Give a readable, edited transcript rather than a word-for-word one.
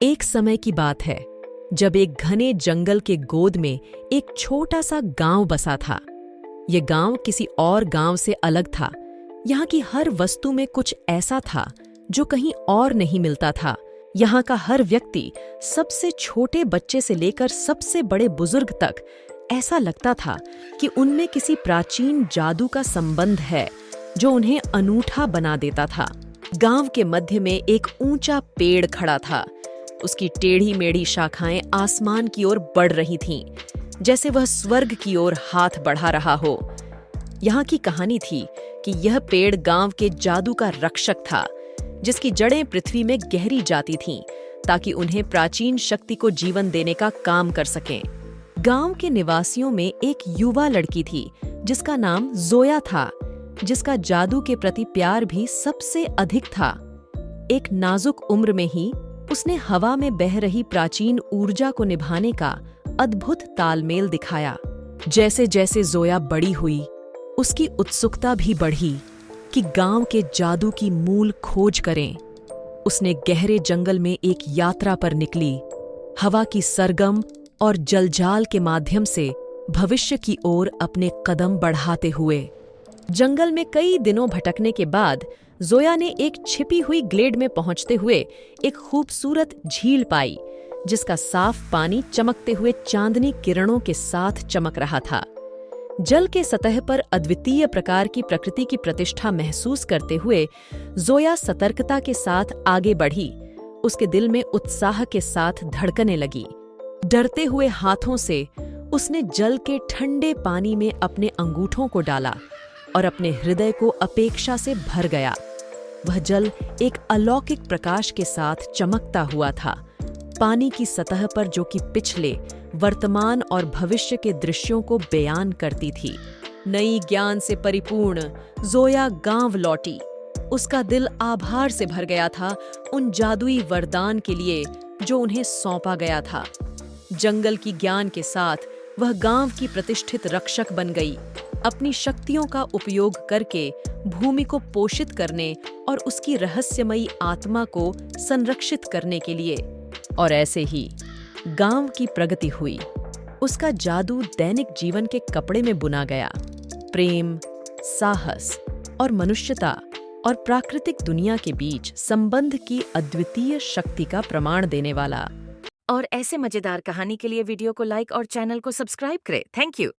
एक समय की बात है जब एक घने जंगल के गोद में एक छोटा सा गांव बसा था। यह गांव किसी और गांव से अलग था। यहाँ की हर वस्तु में कुछ ऐसा था जो कहीं और नहीं मिलता था। यहाँ का हर व्यक्ति, सबसे छोटे बच्चे से लेकर सबसे बड़े बुजुर्ग तक, ऐसा लगता था कि उनमें किसी प्राचीन जादू का संबंध है जो उन्हें अनूठा बना देता था। गांव के मध्य में एक ऊंचा पेड़ खड़ा था। उसकी टेढ़ी मेढ़ी शाखाएं आसमान की ओर बढ़ रही थीं, जैसे वह स्वर्ग की ओर हाथ बढ़ा रहा हो। यहाँ की कहानी थी कि यह पेड़ गांव के जादू का रक्षक था, जिसकी जड़ें पृथ्वी में गहरी जाती थीं ताकि उन्हें प्राचीन शक्ति को जीवन देने का काम कर सकें। गांव के निवासियों में एक युवा लड़की थी जिसका नाम जोया था, जिसका जादू के प्रति प्यार भी सबसे अधिक था। एक नाजुक उम्र में ही उसने हवा में बह रही प्राचीन ऊर्जा को निभाने का अद्भुत तालमेल दिखाया। जैसे जैसे जोया बड़ी हुई, उसकी उत्सुकता भी बढ़ी कि गांव के जादू की मूल खोज करें। उसने गहरे जंगल में एक यात्रा पर निकली, हवा की सरगम और जलजाल के माध्यम से भविष्य की ओर अपने कदम बढ़ाते हुए। जंगल में कई दिनों भटकने के बाद जोया ने एक छिपी हुई ग्लेड में पहुंचते हुए एक खूबसूरत झील पाई, जिसका साफ पानी चमकते हुए चांदनी किरणों के साथ चमक रहा था। जल के सतह पर अद्वितीय प्रकार की प्रकृति की प्रतिष्ठा महसूस करते हुए जोया सतर्कता के साथ आगे बढ़ी। उसके दिल में उत्साह के साथ धड़कने लगी। डरते हुए हाथों से उसने जल के ठंडे पानी में अपने अंगूठों को डाला और अपने हृदय को अपेक्षा से भर गया। वह जल एक अलौकिक प्रकाश के साथ चमकता हुआ था, पानी की सतह पर जो कि पिछले, वर्तमान और भविष्य के दृश्यों को बयान करती थी। नई ज्ञान से परिपूर्ण जोया गांव लौटी। उसका दिल आभार से भर गया था उन जादुई वरदान के लिए जो उन्हें सौंपा गया था। जंगल की ज्ञान के साथ वह गांव की प्रतिष्ठित रक्षक बन गई, अपनी शक्तियों का उपयोग करके भूमि को पोषित करने और उसकी रहस्यमयी आत्मा को संरक्षित करने के लिए। और ऐसे ही गांव की प्रगति हुई। उसका जादू दैनिक जीवन के कपड़े में बुना गया, प्रेम, साहस और मनुष्यता और प्राकृतिक दुनिया के बीच संबंध की अद्वितीय शक्ति का प्रमाण देने वाला। और ऐसे मजेदार कहानी के लिए वीडियो को लाइक और चैनल को सब्सक्राइब करें। Thank you.